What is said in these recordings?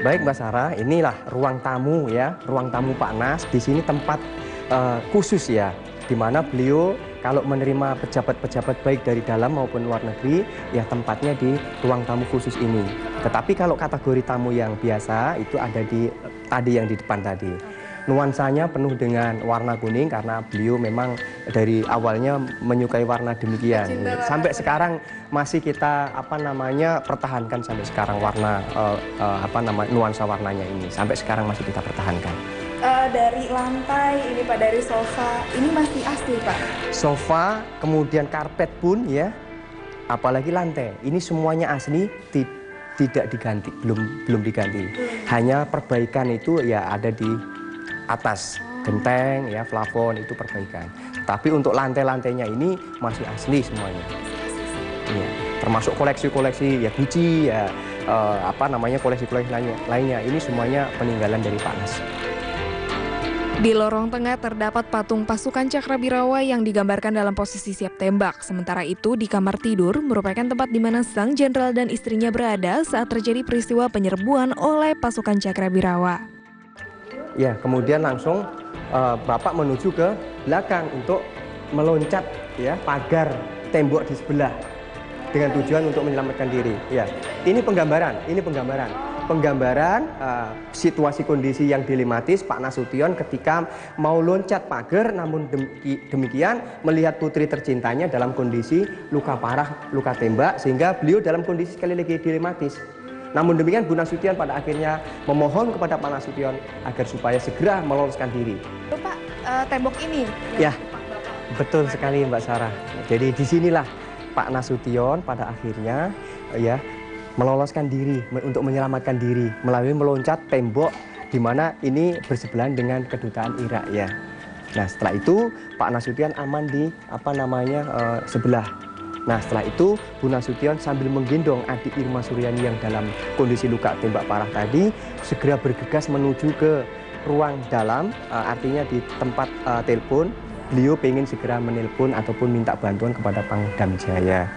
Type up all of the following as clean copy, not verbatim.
Baik Mbak Sarah, inilah ruang tamu ya, ruang tamu Pak Nas. Di sini tempat khusus ya, di mana beliau kalau menerima pejabat-pejabat baik dari dalam maupun luar negeri, ya tempatnya di ruang tamu khusus ini. Tetapi kalau kategori tamu yang biasa itu ada di tadi yang di depan tadi. Nuansanya penuh dengan warna kuning karena beliau memang dari awalnya menyukai warna demikian. Sampai sekarang masih kita pertahankan sampai sekarang warna nuansa warnanya ini sampai sekarang masih kita pertahankan. Dari lantai ini Pak, dari sofa ini masih asli Pak. Sofa, kemudian karpet pun ya, apalagi lantai ini semuanya asli, tidak diganti, belum diganti. Hanya perbaikan itu ya ada di atas genteng ya, plafon itu perbaikan. Tapi untuk lantai-lantainya ini masih asli semuanya. Ya, termasuk koleksi-koleksi ya Gucci ya koleksi-koleksi lainnya ini semuanya peninggalan dari Pak Nas. Di lorong tengah terdapat patung pasukan Cakrabirawa yang digambarkan dalam posisi siap tembak. Sementara itu di kamar tidur merupakan tempat di mana sang jenderal dan istrinya berada saat terjadi peristiwa penyerbuan oleh pasukan Cakrabirawa. Ya, kemudian langsung Bapak menuju ke belakang untuk meloncat ya pagar tembok di sebelah dengan tujuan untuk menyelamatkan diri. Ya, ini penggambaran. Situasi kondisi yang dilematis Pak Nasution ketika mau loncat pagar, namun demikian melihat putri tercintanya dalam kondisi luka parah, luka tembak, sehingga beliau dalam kondisi sekali lagi dilematis. Namun demikian Bu Nasution pada akhirnya memohon kepada Pak Nasution agar supaya segera meloloskan diri. Pak, tembok ini? Ya, betul sekali Mbak Sarah. Jadi disinilah Pak Nasution pada akhirnya ya meloloskan diri untuk menyelamatkan diri melalui meloncat tembok di mana ini bersebelahan dengan kedutaan Irak ya. Nah setelah itu Pak Nasution aman di sebelah. Nah setelah itu Bu Nasution sambil menggendong adik Irma Suryani yang dalam kondisi luka tembak parah tadi segera bergegas menuju ke ruang dalam, artinya di tempat telepon. Beliau ingin segera menelpon ataupun minta bantuan kepada Pangdam Jaya.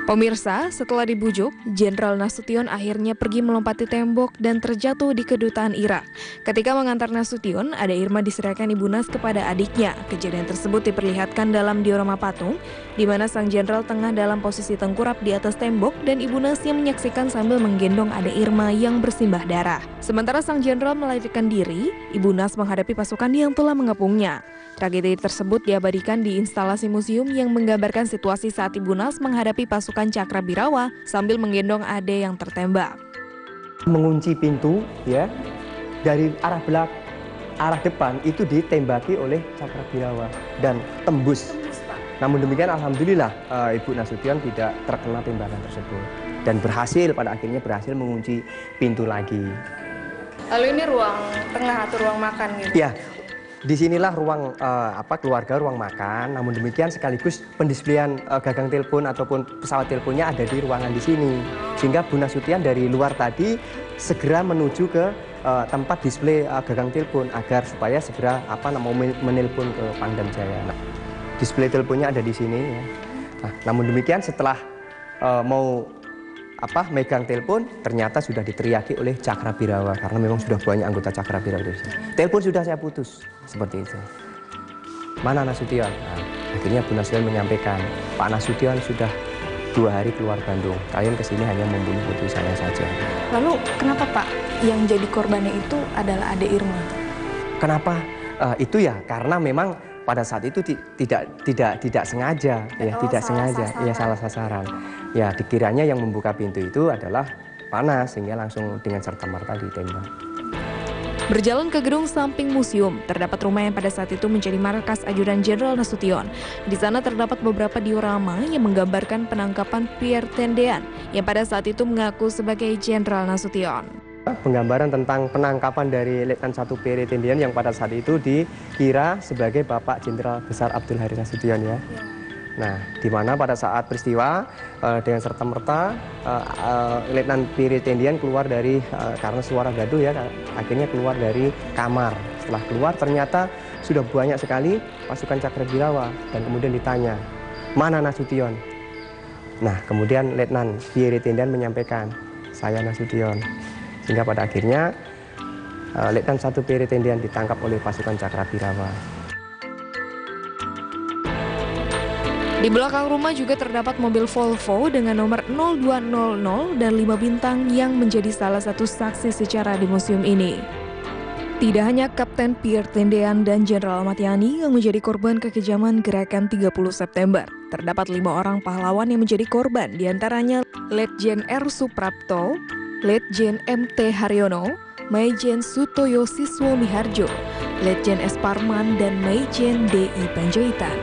Pemirsa, setelah dibujuk, Jenderal Nasution akhirnya pergi melompati tembok dan terjatuh di kedutaan Irak. Ketika mengantar Nasution, ada Irma diserahkan Ibu Nas kepada adiknya. Kejadian tersebut diperlihatkan dalam diorama patung, di mana sang jenderal tengah dalam posisi tengkurap di atas tembok dan Ibu Nas yang menyaksikan sambil menggendong adik Irma yang bersimbah darah. Sementara sang jenderal melarikan diri, Ibu Nas menghadapi pasukan yang telah mengepungnya. Tragedi tersebut diabadikan di instalasi museum yang menggambarkan situasi saat Ibu Nas menghadapi pasukan Cakrabirawa sambil menggendong ade yang tertembak. Mengunci pintu ya dari arah depan itu ditembaki oleh Cakrabirawa dan tembus. Namun demikian alhamdulillah Ibu Nasution tidak terkena tembakan tersebut dan pada akhirnya berhasil mengunci pintu lagi. Lalu ini ruang tengah atau ruang makan gitu? Ya. Disinilah ruang keluarga, ruang makan. Namun demikian sekaligus pendisplayan gagang telepon ataupun pesawat teleponnya ada di ruangan di sini. Sehingga Bu Nasution dari luar tadi segera menuju ke tempat display gagang telepon agar supaya segera menelpon ke Pangdam Jaya. Nah, display teleponnya ada di sini. Ya. Nah, namun demikian setelah mau megang telepon ternyata sudah diteriaki oleh Cakrabirawa karena memang sudah banyak anggota Cakrabirawa di sini. Telepon sudah saya putus seperti itu. Mana Nasution? Nah, akhirnya Bu Nasution menyampaikan, Pak Nasution sudah 2 hari keluar Bandung. Kalian kesini hanya membunuh putri saya saja. Lalu kenapa Pak yang jadi korbannya itu adalah adik Irma? Kenapa? Itu ya karena memang pada saat itu tidak sengaja ya, salah sasaran. Ya, dikiranya yang membuka pintu itu adalah panas sehingga langsung dengan serta-merta ditembak. Berjalan ke gedung samping museum, terdapat rumah yang pada saat itu menjadi markas ajudan Jenderal Nasution. Di sana terdapat beberapa diorama yang menggambarkan penangkapan Pierre Tendean yang pada saat itu mengaku sebagai Jenderal Nasution. Penggambaran tentang penangkapan dari Letnan 1 Pierre Tendean yang pada saat itu dikira sebagai Bapak Jenderal Besar Abdul Hari Nasution ya. Nah, di mana pada saat peristiwa dengan serta-merta Letnan Pierre Tendean keluar dari karena suara gaduh ya, akhirnya keluar dari kamar. Setelah keluar ternyata sudah banyak sekali pasukan Cakrabirawa dan kemudian ditanya, "Mana Nasution?" Nah, kemudian Letnan Pierre Tendean menyampaikan, "Saya Nasution." Sehingga pada akhirnya Letnan 1 Peri Tendean ditangkap oleh pasukan Cakrawirawa. Di belakang rumah juga terdapat mobil Volvo dengan nomor 0200 dan 5 bintang yang menjadi salah satu saksi sejarah di museum ini. Tidak hanya Kapten Pier Tendean dan Jenderal Ahmad Yani yang menjadi korban kekejaman gerakan 30 September. Terdapat 5 orang pahlawan yang menjadi korban, diantaranya Letjen R. Suprapto, Letjen M.T. Haryono, Maijen Sutoyo Siswo Miharjo, Letjen S. Parman, dan Maijen D.I. Panjaitan.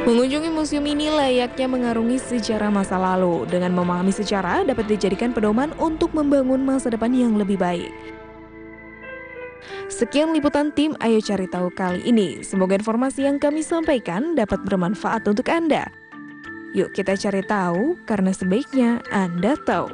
Mengunjungi museum ini layaknya mengarungi sejarah masa lalu. Dengan memahami sejarah dapat dijadikan pedoman untuk membangun masa depan yang lebih baik. Sekian liputan tim Ayo Cari Tahu kali ini. Semoga informasi yang kami sampaikan dapat bermanfaat untuk Anda. Yuk kita cari tahu, karena sebaiknya Anda tahu.